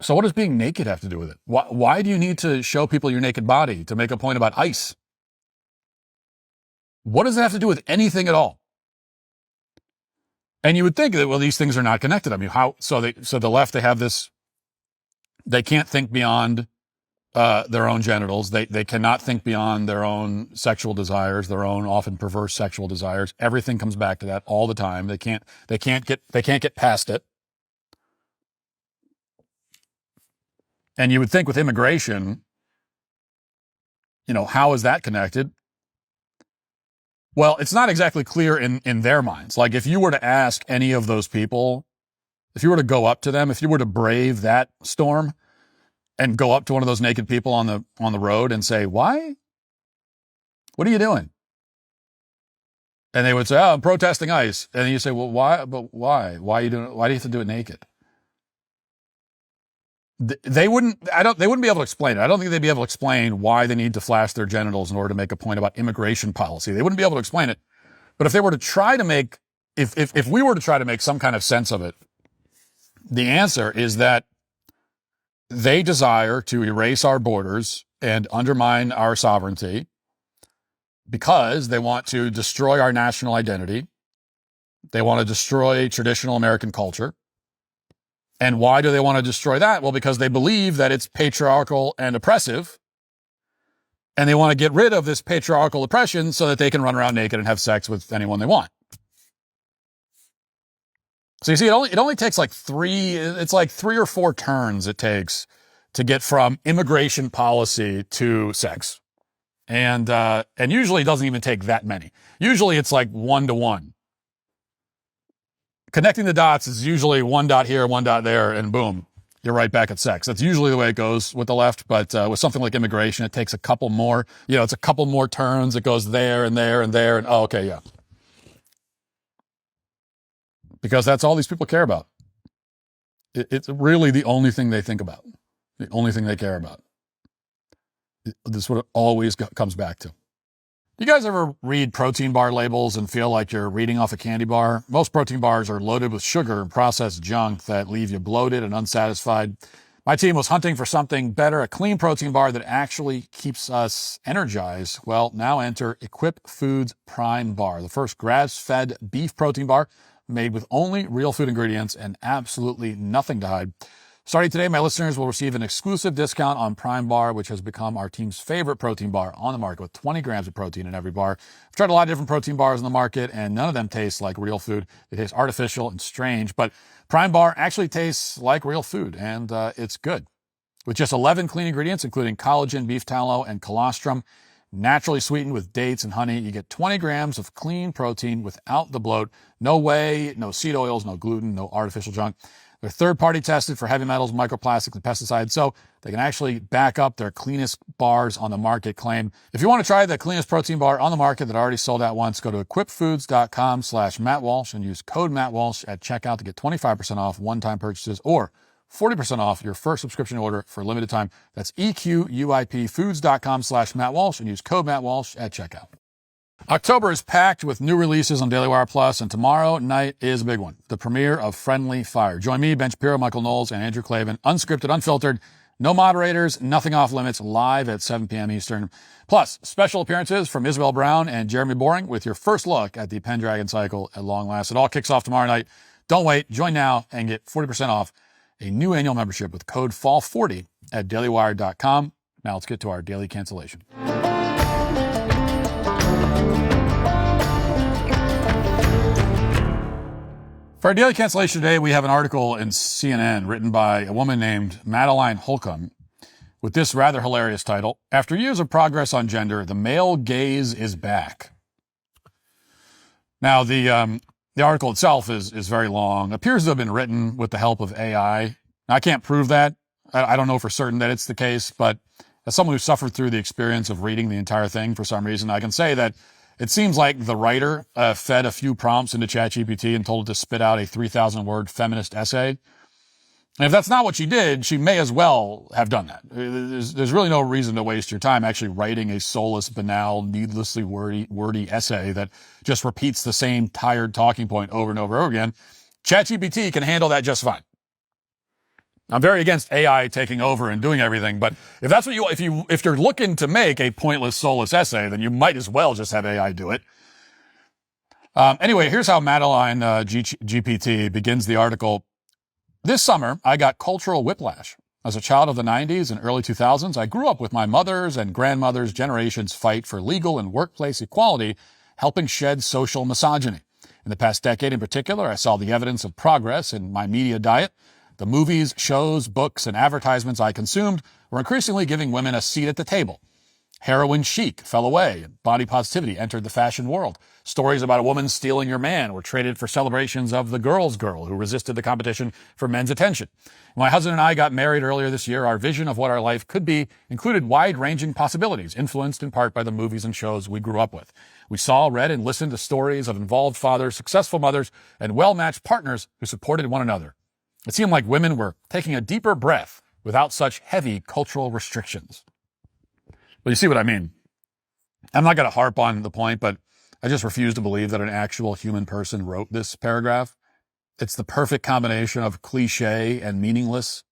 So what does being naked have to do with it? Why do you need to show people your naked body to make a point about ICE? What does it have to do with anything at all? And you would think that, well, these things are not connected. I mean, so the left, they have this, they can't think beyond their own genitals. They cannot think beyond their own sexual desires, their own often perverse sexual desires. Everything comes back to that all the time. They can't get past it. And you would think with immigration, how is that connected? Well, it's not exactly clear in their minds. Like, if you were to ask any of those people, if you were to go up to them, if you were to brave that storm and go up to one of those naked people on the road and say, why? What are you doing? And they would say, oh, I'm protesting ICE. And then you say, well, why? But why? Why are you doing it? Why do you have to do it naked? they wouldn't be able to explain it. I don't think they'd be able to explain why they need to flash their genitals in order to make a point about immigration policy. They wouldn't be able to explain it. But if they were to try to make, if we were to try to make some kind of sense of it, the answer is that they desire to erase our borders and undermine our sovereignty because they want to destroy our national identity. They want to destroy traditional American culture. And why do they want to destroy that? Well, because they believe that it's patriarchal and oppressive. And they want to get rid of this patriarchal oppression so that they can run around naked and have sex with anyone they want. So you see, it only takes like three or four turns it takes to get from immigration policy to sex. And usually it doesn't even take that many. Usually it's like 1-to-1. Connecting the dots is usually 1 dot here, 1 dot there, and boom, you're right back at sex. That's usually the way it goes with the left. But with something like immigration, it takes a couple more, it's a couple more turns. It goes there and there and there. And oh, okay, yeah. Because that's all these people care about. It's really the only thing they think about. The only thing they care about. This is what it always comes back to. You guys ever read protein bar labels and feel like you're reading off a candy bar? Most protein bars are loaded with sugar and processed junk that leave you bloated and unsatisfied. My team was hunting for something better, a clean protein bar that actually keeps us energized. Well, now enter Equip Foods Prime Bar, the first grass-fed beef protein bar made with only real food ingredients and absolutely nothing to hide. Starting today, my listeners will receive an exclusive discount on Prime Bar, which has become our team's favorite protein bar on the market with 20 grams of protein in every bar. I've tried a lot of different protein bars on the market, and none of them taste like real food. They taste artificial and strange, but Prime Bar actually tastes like real food, and it's good. With just 11 clean ingredients, including collagen, beef tallow, and colostrum, naturally sweetened with dates and honey, you get 20 grams of clean protein without the bloat. No whey, no seed oils, no gluten, no artificial junk. They're third-party tested for heavy metals, microplastics, and pesticides, so they can actually back up their cleanest bars on the market claim. If you want to try the cleanest protein bar on the market that already sold out once, go to equipfoods.com/Matt Walsh and use code Matt Walsh at checkout to get 25% off one-time purchases or 40% off your first subscription order for a limited time. That's equipfoods.com/Matt Walsh and use code Matt Walsh at checkout. October is packed with new releases on Daily Wire Plus, and tomorrow night is a big one, the premiere of Friendly Fire. Join me, Ben Shapiro, Michael Knowles, and Andrew Klavan, unscripted, unfiltered, no moderators, nothing off limits, live at 7 p.m. Eastern. Plus, special appearances from Isabel Brown and Jeremy Boring with your first look at the Pendragon cycle at long last. It all kicks off tomorrow night. Don't wait. Join now and get 40% off a new annual membership with code FALL40 at dailywire.com. Now let's get to our daily cancellation. For our daily cancellation today, we have an article in CNN written by a woman named Madeline Holcomb with this rather hilarious title: After years of progress on gender, the male gaze is back. Now, the article itself is very long, appears to have been written with the help of AI. Now, I can't prove that. I don't know for certain that it's the case, but as someone who suffered through the experience of reading the entire thing for some reason, I can say that it seems like the writer fed a few prompts into ChatGPT and told it to spit out a 3,000-word feminist essay. And if that's not what she did, she may as well have done that. There's really no reason to waste your time actually writing a soulless, banal, needlessly wordy essay that just repeats the same tired talking point over and over again. ChatGPT can handle that just fine. I'm very against AI taking over and doing everything, but if that's what if you're looking to make a pointless, soulless essay, then you might as well just have AI do it. Anyway, here's how Madeline GPT begins the article. This summer, I got cultural whiplash. As a child of the 90s and early 2000s, I grew up with my mother's and grandmother's generation's fight for legal and workplace equality, helping shed social misogyny. In the past decade in particular, I saw the evidence of progress in my media diet. The movies, shows, books, and advertisements I consumed were increasingly giving women a seat at the table. Heroin chic fell away, and body positivity entered the fashion world. Stories about a woman stealing your man were traded for celebrations of the girl's girl who resisted the competition for men's attention. When my husband and I got married earlier this year, our vision of what our life could be included wide-ranging possibilities, influenced in part by the movies and shows we grew up with. We saw, read, and listened to stories of involved fathers, successful mothers, and well-matched partners who supported one another. It seemed like women were taking a deeper breath without such heavy cultural restrictions. Well, you see what I mean. I'm not going to harp on the point, but I just refuse to believe that an actual human person wrote this paragraph. It's the perfect combination of cliche and meaningless.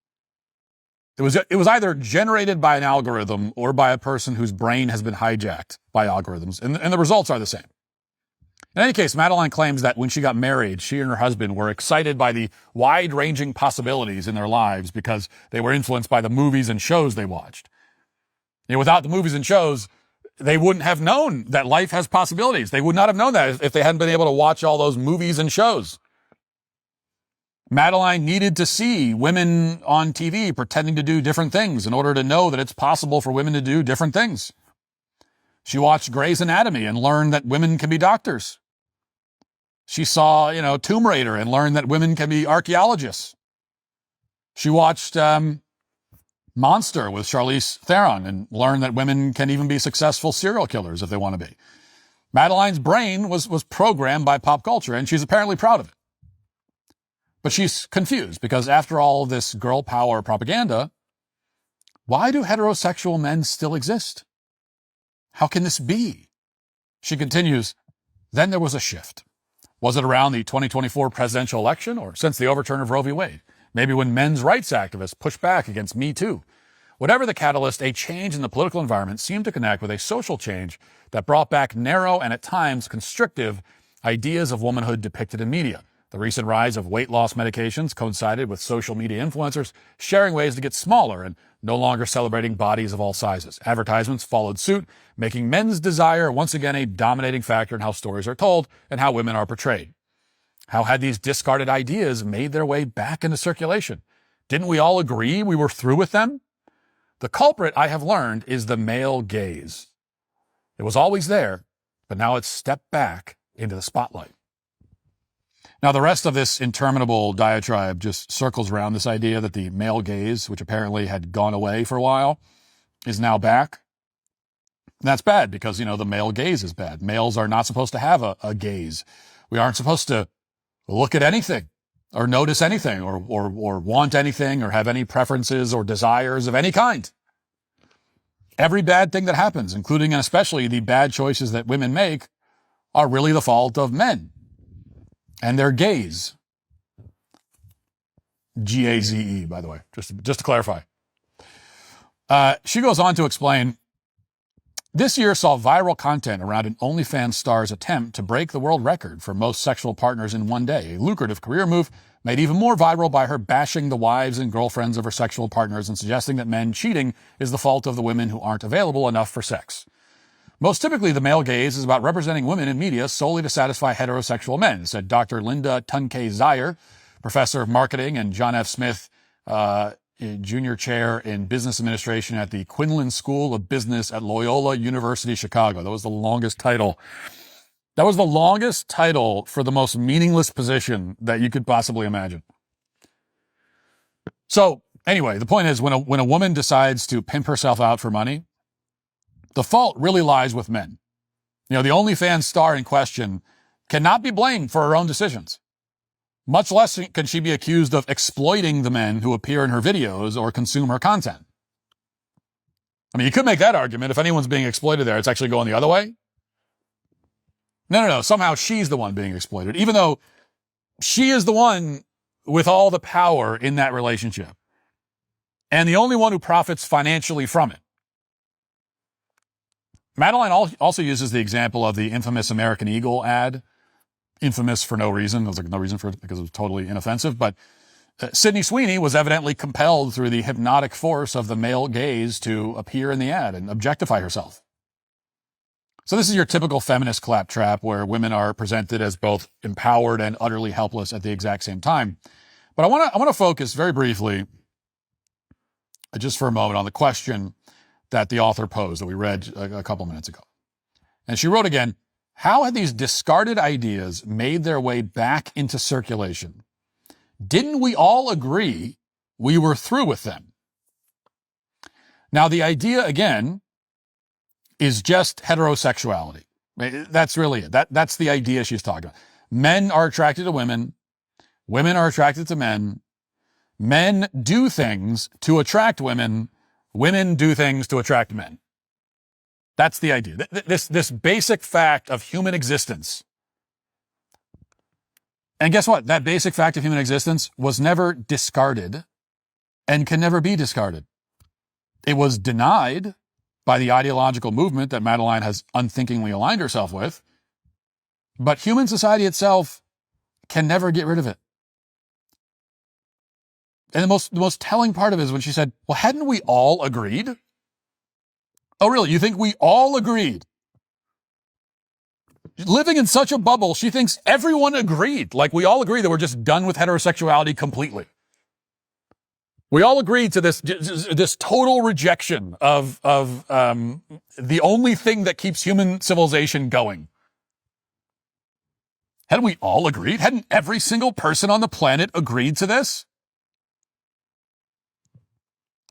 It was either generated by an algorithm or by a person whose brain has been hijacked by algorithms, and the results are the same. In any case, Madeline claims that when she got married, she and her husband were excited by the wide-ranging possibilities in their lives because they were influenced by the movies and shows they watched. Without the movies and shows, they wouldn't have known that life has possibilities. They would not have known that if they hadn't been able to watch all those movies and shows. Madeline needed to see women on TV pretending to do different things in order to know that it's possible for women to do different things. She watched Grey's Anatomy and learned that women can be doctors. She saw, Tomb Raider and learned that women can be archaeologists. She watched Monster with Charlize Theron and learned that women can even be successful serial killers if they want to be. Madeline's brain was programmed by pop culture, and she's apparently proud of it. But she's confused because after all this girl power propaganda, why do heterosexual men still exist? How can this be? She continues, then there was a shift. Was it around the 2024 presidential election or since the overturn of Roe v. Wade? Maybe when men's rights activists pushed back against Me Too. Whatever the catalyst, a change in the political environment seemed to connect with a social change that brought back narrow and at times constrictive ideas of womanhood depicted in media. The recent rise of weight loss medications coincided with social media influencers sharing ways to get smaller and no longer celebrating bodies of all sizes. Advertisements followed suit, making men's desire once again a dominating factor in how stories are told and how women are portrayed. How had these discarded ideas made their way back into circulation? Didn't we all agree we were through with them? The culprit, I have learned, is the male gaze. It was always there, but now it's stepped back into the spotlight. Now, the rest of this interminable diatribe just circles around this idea that the male gaze, which apparently had gone away for a while, is now back. And that's bad because, the male gaze is bad. Males are not supposed to have a gaze. We aren't supposed to look at anything or notice anything or want anything or have any preferences or desires of any kind. Every bad thing that happens, including and especially the bad choices that women make, are really the fault of men and their gaze. G-A-Z-E, by the way, just to clarify. She goes on to explain, this year saw viral content around an OnlyFans star's attempt to break the world record for most sexual partners in one day, a lucrative career move made even more viral by her bashing the wives and girlfriends of her sexual partners and suggesting that men cheating is the fault of the women who aren't available enough for sex. Most typically, the male gaze is about representing women in media solely to satisfy heterosexual men, said Dr. Linda Tunkay-Zayer, professor of marketing and John F. Smith, junior chair in business administration at the Quinlan School of Business at Loyola University, Chicago. That was the longest title. That was the longest title for the most meaningless position that you could possibly imagine. So anyway, the point is when a woman decides to pimp herself out for money, the fault really lies with men. The OnlyFans star in question cannot be blamed for her own decisions. Much less can she be accused of exploiting the men who appear in her videos or consume her content. I mean, you could make that argument. If anyone's being exploited there, it's actually going the other way. No. Somehow she's the one being exploited, even though she is the one with all the power in that relationship and the only one who profits financially from it. Madeline also uses the example of the infamous American Eagle ad. Infamous for no reason. There was no reason for it because it was totally inoffensive. But Sydney Sweeney was evidently compelled through the hypnotic force of the male gaze to appear in the ad and objectify herself. So this is your typical feminist claptrap where women are presented as both empowered and utterly helpless at the exact same time. But I want to focus very briefly, just for a moment, on the question that the author posed that we read a couple minutes ago. And she wrote again, how had these discarded ideas made their way back into circulation? Didn't we all agree we were through with them? Now, the idea, again, is just heterosexuality. That's really it. That's the idea she's talking about. Men are attracted to women. Women are attracted to men. Men do things to attract women. Women do things to attract men. That's the idea. This basic fact of human existence. And guess what? That basic fact of human existence was never discarded and can never be discarded. It was denied by the ideological movement that Madeline has unthinkingly aligned herself with. But human society itself can never get rid of it. And the most telling part of it is when she said, well, hadn't we all agreed? Oh, really? You think we all agreed? Living in such a bubble, she thinks everyone agreed. Like we all agree that we're just done with heterosexuality completely. We all agreed to this total rejection of the only thing that keeps human civilization going. Hadn't we all agreed? Hadn't every single person on the planet agreed to this?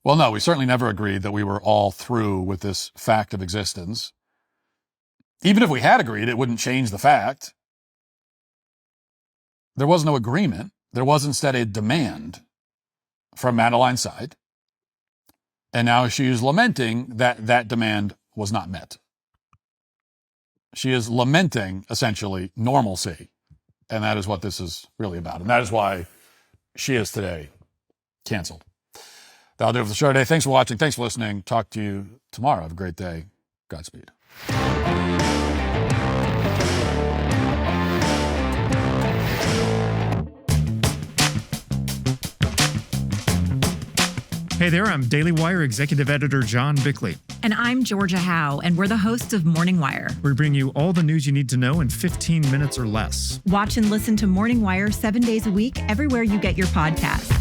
Well, no, we certainly never agreed that we were all through with this fact of existence. Even if we had agreed, it wouldn't change the fact. There was no agreement. There was instead a demand from Madeline's side. And now she is lamenting that that demand was not met. She is lamenting, essentially, normalcy. And that is what this is really about. And that is why she is today canceled. That'll do it for the show today. Thanks for watching. Thanks for listening. Talk to you tomorrow. Have a great day. Godspeed. Hey there, I'm Daily Wire Executive Editor John Bickley. And I'm Georgia Howe, and we're the hosts of Morning Wire. We bring you all the news you need to know in 15 minutes or less. Watch and listen to Morning Wire 7 days a week, everywhere you get your podcasts.